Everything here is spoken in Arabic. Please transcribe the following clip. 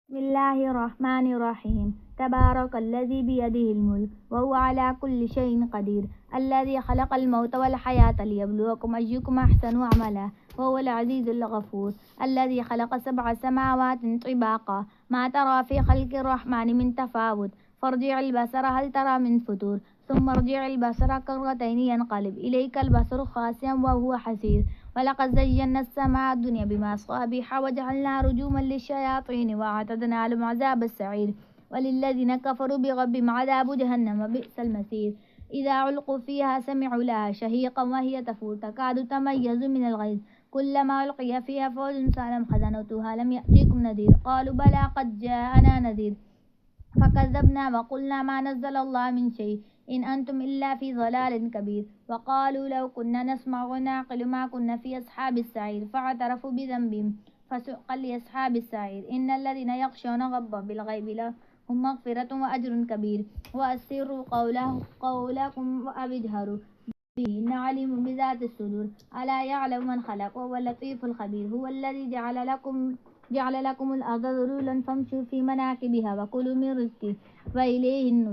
بسم الله الرحمن الرحيم. تبارك الذي بيده الملك وهو على كل شيء قدير، الذي خلق الموت والحياة ليبلوكم أيكم أحسن عملا، وهو العزيز الغفور، الذي خلق 7 سماوات طباقا، ما ترى في خلق الرحمن من تفاوت، فارجع البصر هل ترى من فتور، ثم ارجع البصر كرتين ينقلب إليك البصر خاسئا وهو حسير، ولقد زينا السماء الدنيا بمصابيح وجعلنا رجوما للشياطين وأعتدنا لهم عذاب السعير، وللذين كفروا بربهم عذاب جهنم بئس المصير. إذا علقوا فيها سمعوا لها شهيقا وهي تفور تكاد تميز من الغيظ، كلما ألقي فيها فوج سألهم خزنتها لم يأتيكم نذير، قالوا بلى قد جاءنا نذير فكذبنا وقلنا ما نزل الله من شيء إن أنتم إلا في ضلال كبير، وقالوا لو كنا نسمع ونعقل ما كنا في أصحاب السعير، فاعترفوا بذنبهم فسحقا لأصحاب السعير. إن الذين يخشون ربهم بالغيب لهم مغفرة وأجر كبير. وأسروا قولكم وأجهروا به إن عليم بذات الصدور، ألا يعلم من خلق وهو اللطيف الخبير. هو الذي جعل لكم الأرض ذلولا فامشوا في مناكبها وكلوا من رزقه وإليه النشور.